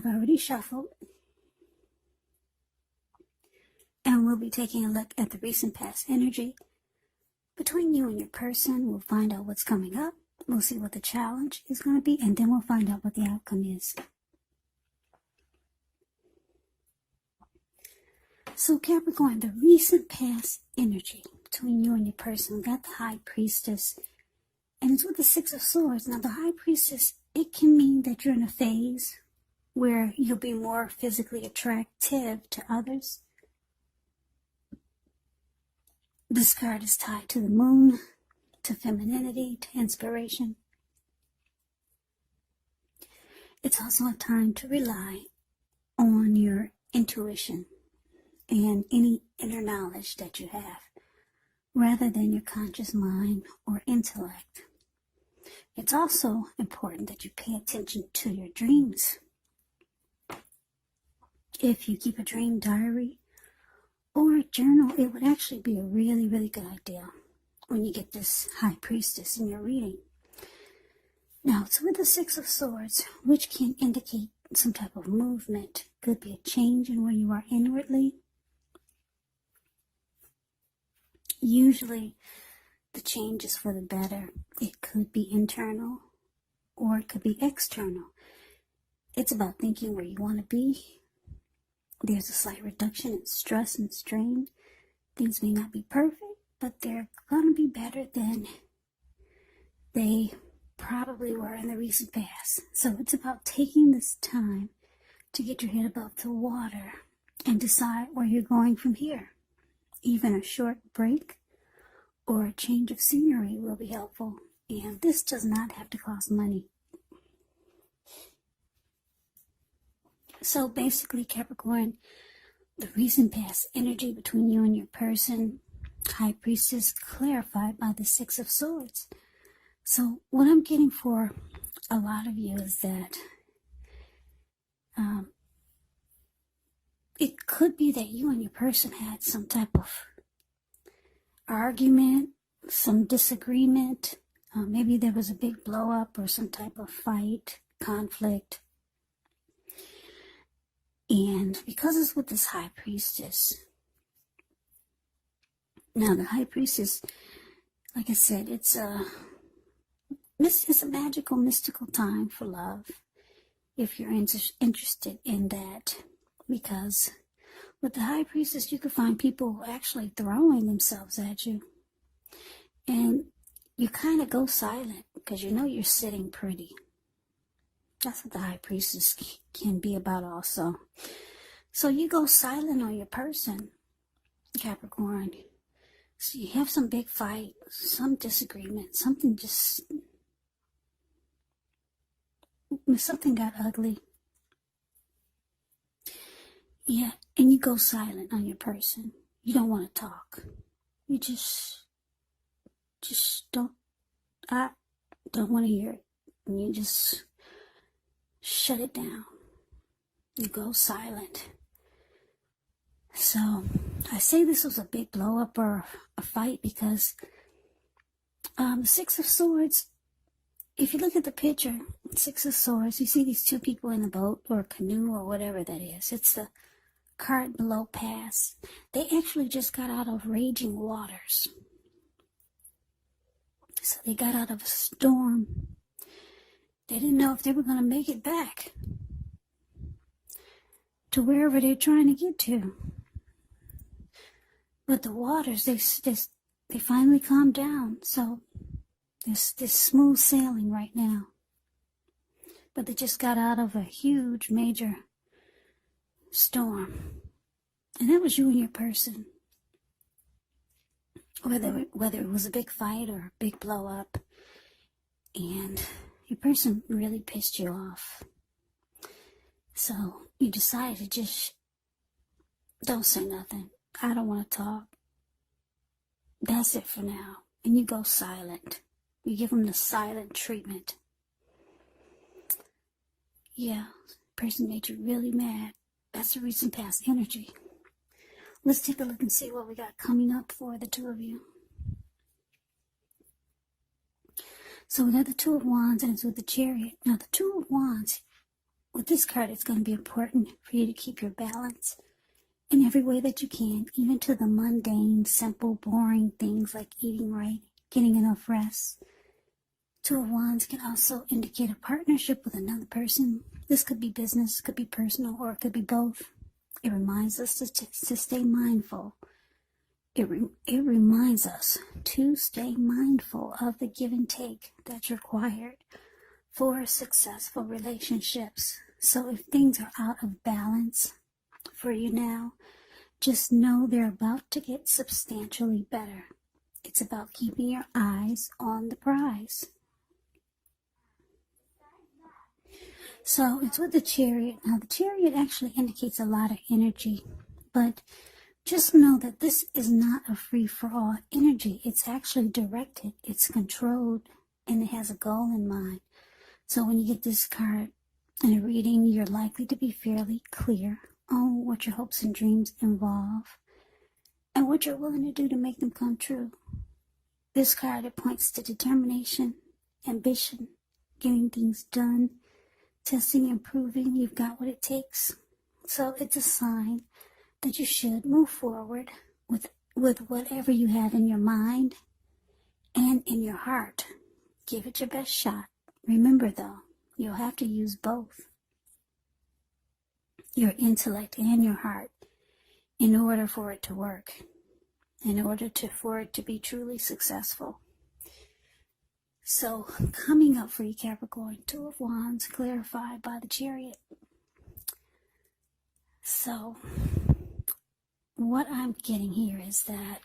I've already shuffled, and we'll be taking a look at the recent past energy between you and your person. We'll find out what's coming up. We'll see what the challenge is going to be, and then we'll find out what the outcome is. So Capricorn, the recent past energy between you and your person, we got the High Priestess, and it's with the Six of Swords. Now the High Priestess, it can mean that you're in a phase where you'll be more physically attractive to others. This card is tied to the moon, to femininity, to inspiration. It's also a time to rely on your intuition and any inner knowledge that you have, rather than your conscious mind or intellect. It's also important that you pay attention to your dreams. If you keep a dream diary or a journal, it would actually be a really, really good idea when you get this High Priestess in your reading. Now, it's with the Six of Swords, which can indicate some type of movement. Could be a change in where you are inwardly. Usually, the change is for the better. It could be internal, or it could be external. It's about thinking where you want to be. There's a slight reduction in stress and strain. Things may not be perfect, but they're going to be better than they probably were in the recent past. So it's about taking this time to get your head above the water and decide where you're going from here. Even a short break or a change of scenery will be helpful. And this does not have to cost money. So basically, Capricorn, the recent past energy between you and your person, High Priestess, clarified by the Six of Swords. So what I'm getting for a lot of you is that it could be that you and your person had some type of argument, some disagreement. Maybe there was a big blow up or some type of fight, conflict. And because it's with this High Priestess, now the High Priestess, like I said, it's a magical, mystical time for love, if you're interested in that. Because with the High Priestess, you could find people actually throwing themselves at you. And you kind of go silent because you know you're sitting pretty. That's what the High Priestess can be about also. So you go silent on your person, Capricorn. So you have some big fight, some disagreement, something got ugly. Yeah, and you go silent on your person. You don't want to talk. You just I don't want to hear it. And you just shut it down. You go silent. So I say this was a big blow up or a fight because the Six of Swords, if you look at the picture, Six of Swords, you see these two people in a boat or a canoe or whatever that is. It's the card below pass. They actually just got out of raging waters. So they got out of a storm. They didn't know if they were going to make it back to wherever they're trying to get to. But the waters, they finally calmed down. So there's this smooth sailing right now. But they just got out of a huge, major storm. And that was you and your person. Whether it was a big fight or a big blow up. And your person really pissed you off. So you decided to just don't say nothing. I don't want to talk. That's it for now. And you go silent. You give them the silent treatment. Yeah, person made you really mad. That's the recent past energy. Let's take a look and see what we got coming up for the two of you. So we got the Two of Wands and it's with the Chariot. Now the Two of Wands, with this card, it's going to be important for you to keep your balance in every way that you can, even to the mundane, simple, boring things like eating right, getting enough rest. Two of Wands can also indicate a partnership with another person. This could be business, could be personal, or it could be both. It reminds us to stay mindful. It reminds us to stay mindful of the give and take that's required for successful relationships. So if things are out of balance for you now, just know they're about to get substantially better. It's about keeping your eyes on the prize. So it's with the Chariot. Now the Chariot actually indicates a lot of energy, but just know that this is not a free-for-all energy. It's actually directed, it's controlled, and it has a goal in mind. So when you get this card in a reading, you're likely to be fairly clear on what your hopes and dreams involve and what you're willing to do to make them come true. This card, it points to determination, ambition, getting things done, testing and proving you've got what it takes. So it's a sign that you should move forward with whatever you have in your mind and in your heart. Give it your best shot. Remember though, you'll have to use both your intellect and your heart in order for it to work, for it to be truly successful. So, coming up for you, Capricorn, Two of Wands, clarified by the Chariot. So, what I'm getting here is that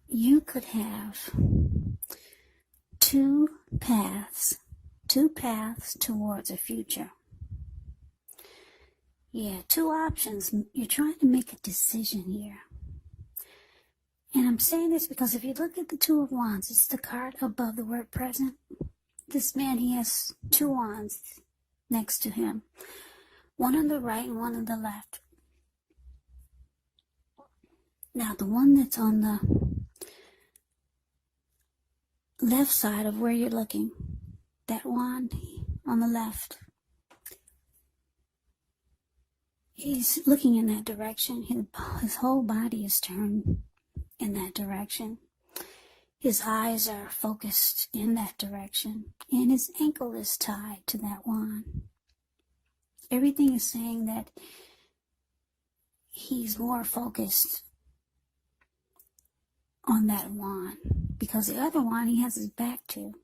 you could have two paths towards a future. Yeah, two options. You're trying to make a decision here. And I'm saying this because if you look at the Two of Wands, it's the card above the word present. This man, he has two wands next to him. One on the right and one on the left. Now, the one that's on the left side of where you're looking, that wand on the left, he's looking in that direction. His whole body is turned in that direction. His eyes are focused in that direction, and his ankle is tied to that wand. Everything is saying that he's more focused on that wand, because the other wand he has his back to.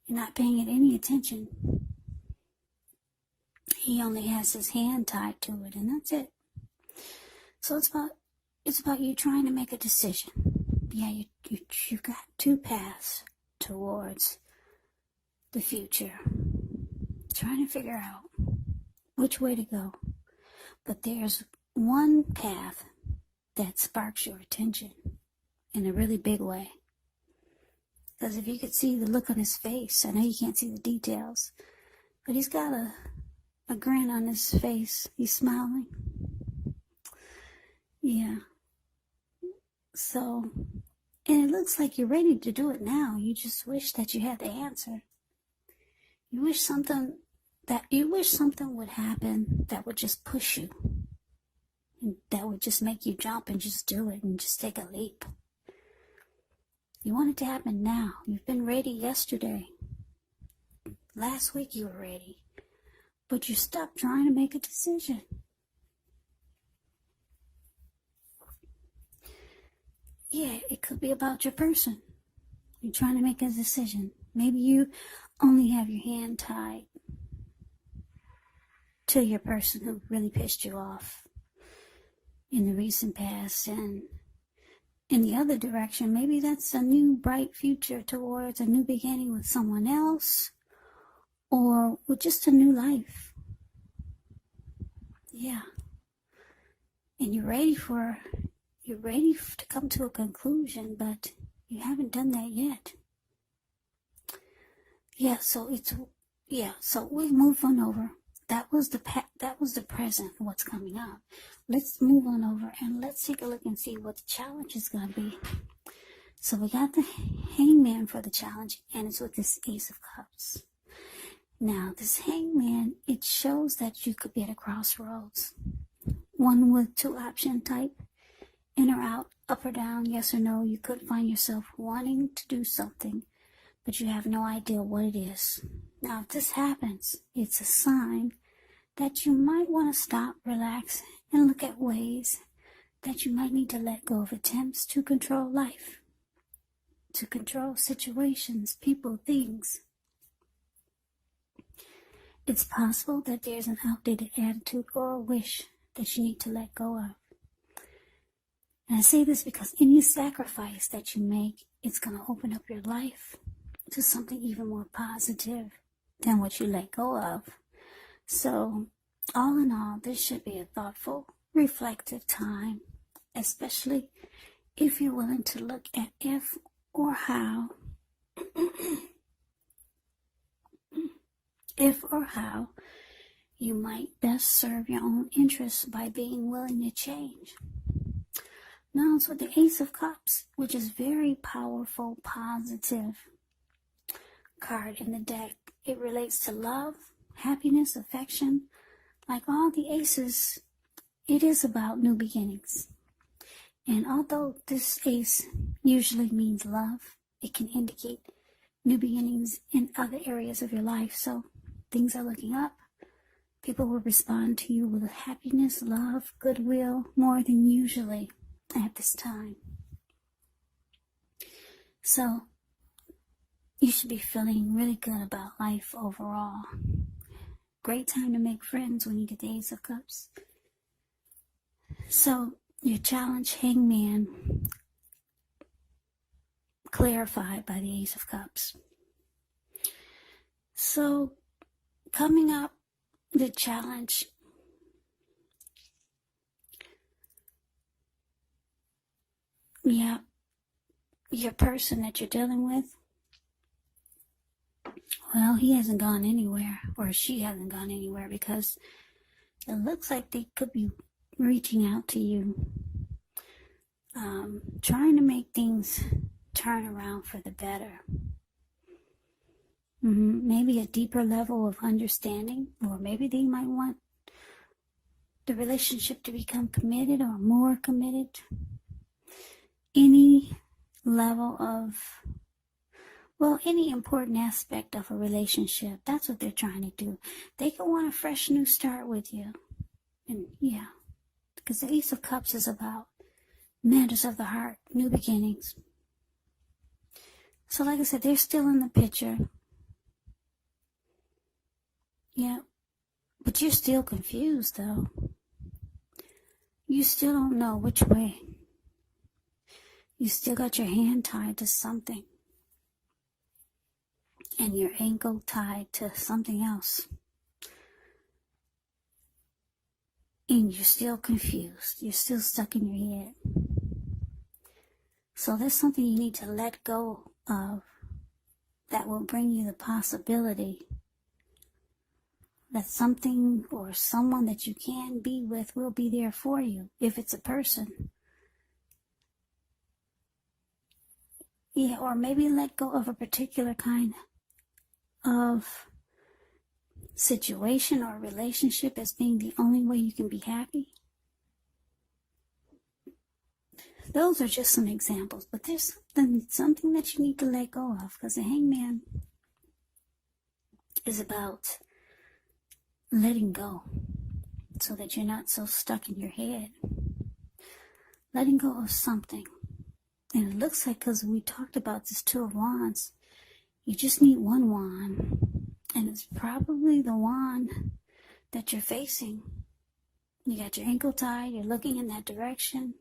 You're not paying it any attention. He only has his hand tied to it, and that's it. So it's about you trying to make a decision. Yeah, you've got two paths towards the future. Trying to figure out which way to go. But there's one path that sparks your attention in a really big way. Because if you could see the look on his face, I know you can't see the details, but he's got a grin on his face. He's smiling. Yeah. So, and it looks like you're ready to do it now. You just wish that you had the answer. You wish something would happen that would just push you. And that would just make you jump and just do it and just take a leap. You want it to happen now. You've been ready yesterday. Last week you were ready. But you're stuck trying to make a decision. Yeah, it could be about your person. You're trying to make a decision. Maybe you only have your hand tied to your person who really pissed you off in the recent past. And in the other direction, maybe that's a new bright future towards a new beginning with someone else, or with just a new life. Yeah. And you're ready to come to a conclusion, but you haven't done that yet. Yeah, so we move on over. That was the present, what's coming up. Let's move on over and let's take a look and see what the challenge is going to be. So we got the Hangman for the challenge, and it's with this Ace of Cups. Now, this Hangman, it shows that you could be at a crossroads. One with two option type, in or out, up or down, yes or no. You could find yourself wanting to do something, but you have no idea what it is. Now, if this happens, it's a sign that you might want to stop, relax, and look at ways that you might need to let go of attempts to control life, to control situations, people, things. It's possible that there's an outdated attitude or a wish that you need to let go of. And I say this because any sacrifice that you make, it's going to open up your life to something even more positive than what you let go of. So, all in all, this should be a thoughtful, reflective time, especially if you're willing to look at if or how you might best serve your own interests by being willing to change. Now it's with the Ace of Cups, which is very powerful, positive card in the deck. It relates to love, happiness, affection. Like all the aces, it is about new beginnings. And although this ace usually means love, it can indicate new beginnings in other areas of your life. So things are looking up. People will respond to you with happiness, love, goodwill, more than usually at this time. So you should be feeling really good about life overall. Great time to make friends when you get the Ace of Cups. So your challenge, Hangman, clarified by the Ace of Cups. So coming up, the challenge, yeah, your person that you're dealing with, well, he hasn't gone anywhere, or she hasn't gone anywhere, because it looks like they could be reaching out to you, trying to make things turn around for the better. Maybe a deeper level of understanding, or maybe they might want the relationship to become committed or more committed. Any level of, well, any important aspect of a relationship, that's what they're trying to do. They could want a fresh new start with you. And yeah, because the Ace of Cups is about matters of the heart, new beginnings. So like I said, they're still in the picture. Yeah, but you're still confused though. You still don't know which way. You still got your hand tied to something, and your ankle tied to something else. And you're still confused. You're still stuck in your head. So there's something you need to let go of that will bring you the possibility that something or someone that you can be with will be there for you, if it's a person. Yeah, or maybe let go of a particular kind of situation or relationship as being the only way you can be happy. Those are just some examples, but there's something that you need to let go of, because the Hangman is about letting go so that you're not so stuck in your head. Letting go of something. And it looks like, because we talked about this Two of Wands, you just need one wand. And it's probably the wand that you're facing. You got your ankle tied, you're looking in that direction.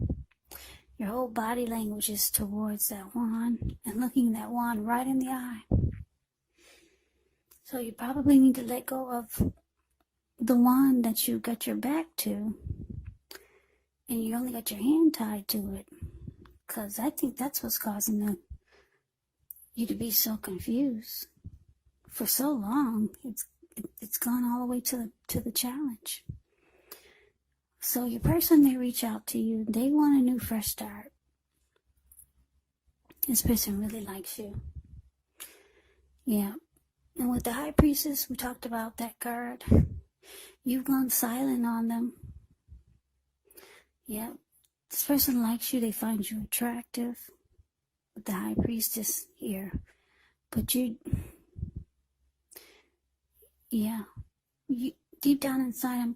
Your whole body language is towards that wand and looking that wand right in the eye. So you probably need to let go of the wand that you got your back to, and you only got your hand tied to it, because I think that's what's causing you to be so confused for so long. It's gone all the way to the challenge. So your person may reach out to you. They want a new fresh start. This person really likes you. Yeah. And with the High Priestess, we talked about that card. You've gone silent on them. Yeah. This person likes you. They find you attractive. With the High Priestess here. But you, deep down inside, I'm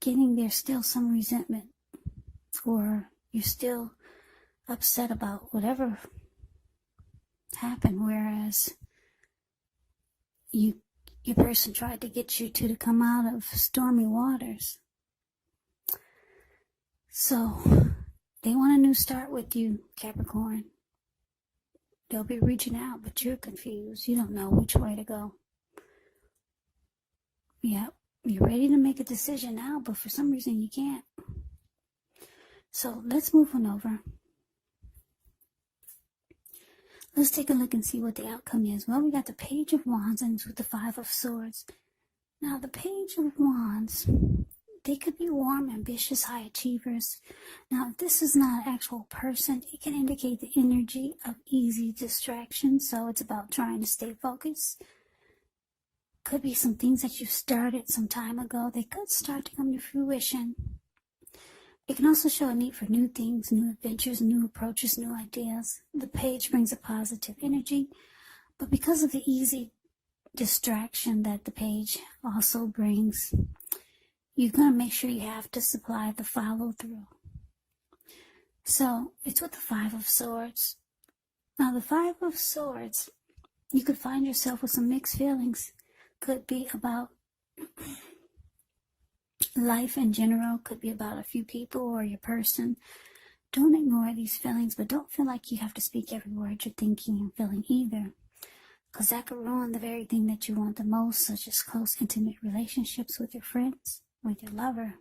getting there's still some resentment. Or you're still upset about whatever happened, whereas your person tried to get you to come out of stormy waters. So they want a new start with you, Capricorn. They'll be reaching out, but you're confused. You don't know which way to go. Yeah, you're ready to make a decision now, but for some reason you can't. So let's move on over. Let's take a look and see what the outcome is. Well, we got the Page of Wands and with the Five of Swords. Now, the Page of Wands, they could be warm, ambitious, high achievers. Now, if this is not an actual person, it can indicate the energy of easy distraction. So it's about trying to stay focused. Could be some things that you started some time ago. They could start to come to fruition. It can also show a need for new things, new adventures, new approaches, new ideas. The Page brings a positive energy, but because of the easy distraction that the Page also brings, you're going to make sure you have to supply the follow through. So it's with the Five of Swords. Now the Five of Swords, you could find yourself with some mixed feelings. Could be about life in general, could be about a few people or your person. Don't ignore these feelings, but don't feel like you have to speak every word you're thinking and feeling either, because that could ruin the very thing that you want the most, such as close, intimate relationships with your friends, with your lover.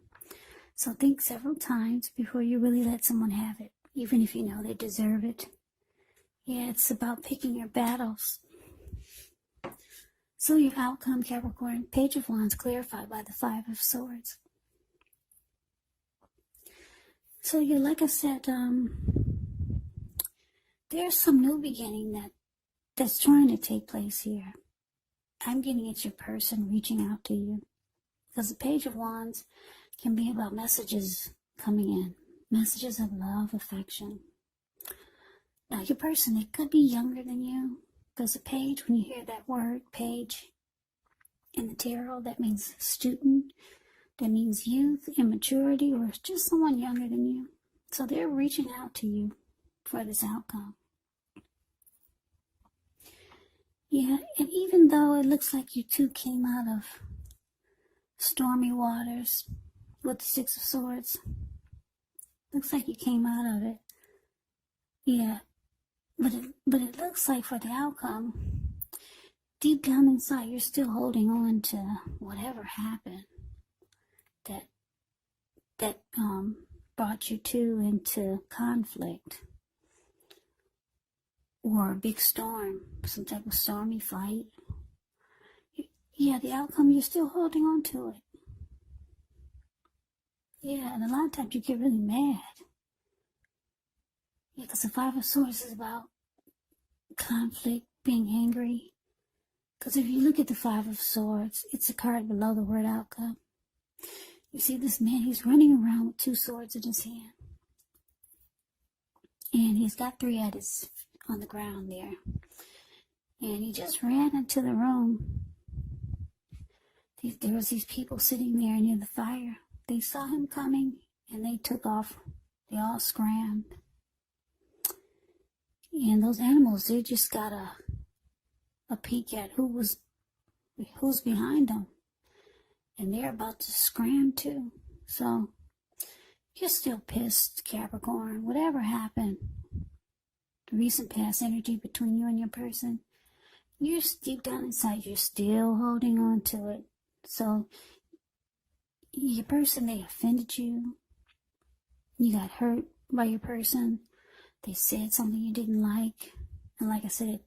So think several times before you really let someone have it, even if you know they deserve it. Yeah, it's about picking your battles. So your outcome, Capricorn, Page of Wands clarified by the Five of Swords. So you, like I said, there's some new beginning that's trying to take place here. I'm getting it's your person reaching out to you. Because the Page of Wands can be about messages coming in. Messages of love, affection. Now your person, it could be younger than you. Because the Page, when you hear that word, Page, in the tarot, that means student, that means youth, immaturity, or just someone younger than you. So they're reaching out to you for this outcome. Yeah, and even though it looks like you two came out of stormy waters with the Six of Swords, looks like you came out of it. Yeah, but it looks like for the outcome, deep down inside, you're still holding on to whatever happened that brought you two into conflict or a big storm, some type of stormy fight. Yeah, the outcome, you're still holding on to it. Yeah, and a lot of times you get really mad. Yeah, because the Five of Swords is about conflict, being angry. Because if you look at the Five of Swords, it's a card below the word outcome. You see this man, he's running around with two swords in his hand. And he's got three on the ground there. And he just ran into the room. There was these people sitting there near the fire. They saw him coming and they took off. They all scrammed. And those animals, they just got a peek at who's behind them. And they're about to scram too. So you're still pissed, Capricorn. Whatever happened, the recent past energy between you and your person, you're deep down inside, you're still holding on to it. So your person, they offended you. You got hurt by your person. They said something you didn't like. And like I said, it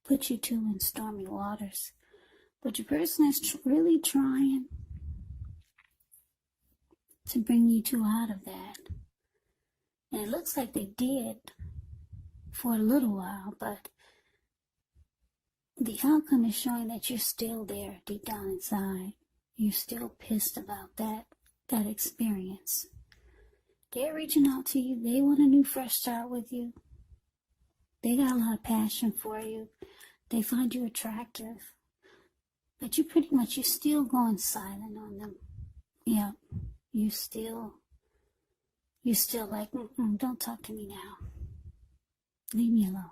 put you two in stormy waters. But your person is really trying to bring you two out of that. And it looks like they did for a little while, but the outcome is showing that you're still there deep down inside. You're still pissed about that experience. They're reaching out to you. They want a new fresh start with you. They got a lot of passion for you. They find you attractive. But you're still going silent on them. Yeah, you're still like, don't talk to me now. Leave me alone.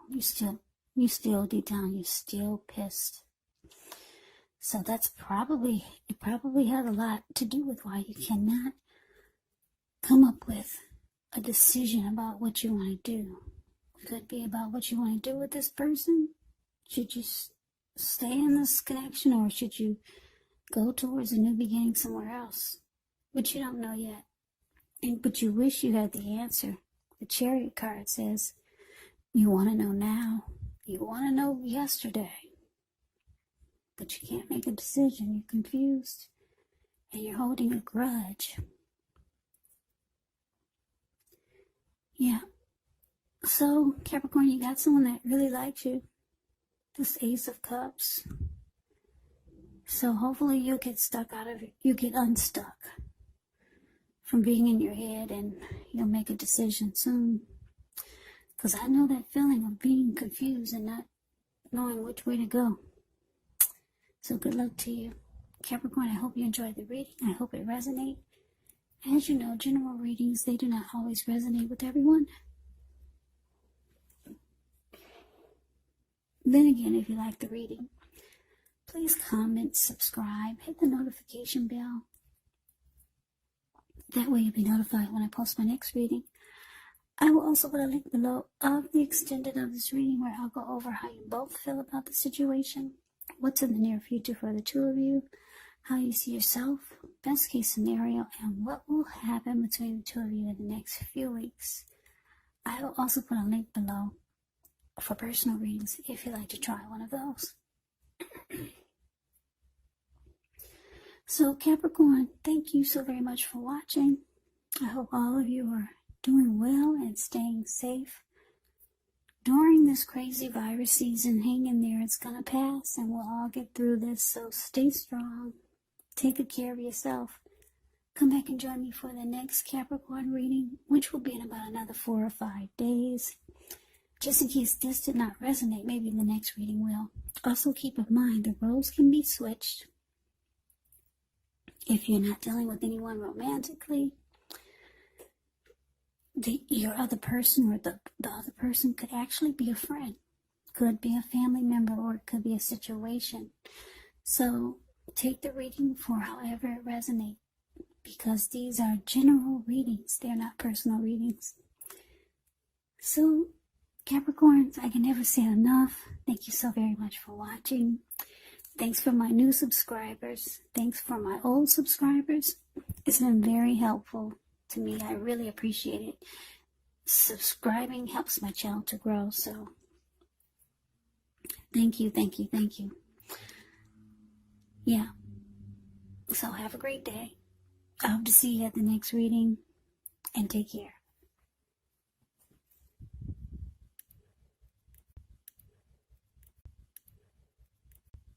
You still deep down, you're still pissed. So it probably had a lot to do with why you cannot come up with a decision about what you want to do. It could be about what you want to do with this person. Should you stay in this connection, or should you go towards a new beginning somewhere else? But you don't know yet. But you wish you had the answer. The Chariot card says, you want to know now. You want to know yesterday. But you can't make a decision. You're confused. And you're holding a grudge. Yeah. So, Capricorn, you got someone that really likes you. This Ace of Cups. So hopefully you get unstuck from being in your head, and you'll make a decision soon. Because I know that feeling of being confused and not knowing which way to go. So good luck to you. Capricorn, I hope you enjoyed the reading. I hope it resonates. As you know, general readings, they do not always resonate with everyone. Then again, if you like the reading, please comment, subscribe, hit the notification bell. That way you'll be notified when I post my next reading. I will also put a link below of the extended of this reading, where I'll go over how you both feel about the situation, what's in the near future for the two of you, how you see yourself, best case scenario, and what will happen between the two of you in the next few weeks. I will also put a link below for personal readings if you'd like to try one of those. So Capricorn, thank you so very much for watching. I hope all of you are doing well and staying safe during this crazy virus season. Hang in there, it's gonna pass and we'll all get through this. So stay strong, take good care of yourself. Come back and join me for the next Capricorn reading, which will be in about another 4 or 5 days. Just in case this did not resonate, maybe the next reading will. Also keep in mind, the roles can be switched. If you're not dealing with anyone romantically, your other person, or the other person could actually be a friend. Could be a family member, or it could be a situation. So take the reading for however it resonates, because these are general readings. They're not personal readings. So Capricorns, I can never say enough. Thank you so very much for watching. Thanks for my new subscribers. Thanks for my old subscribers. It's been very helpful to me. I really appreciate it. Subscribing helps my channel to grow. So thank you, thank you, thank you. Yeah. So have a great day. I hope to see you at the next reading, and take care.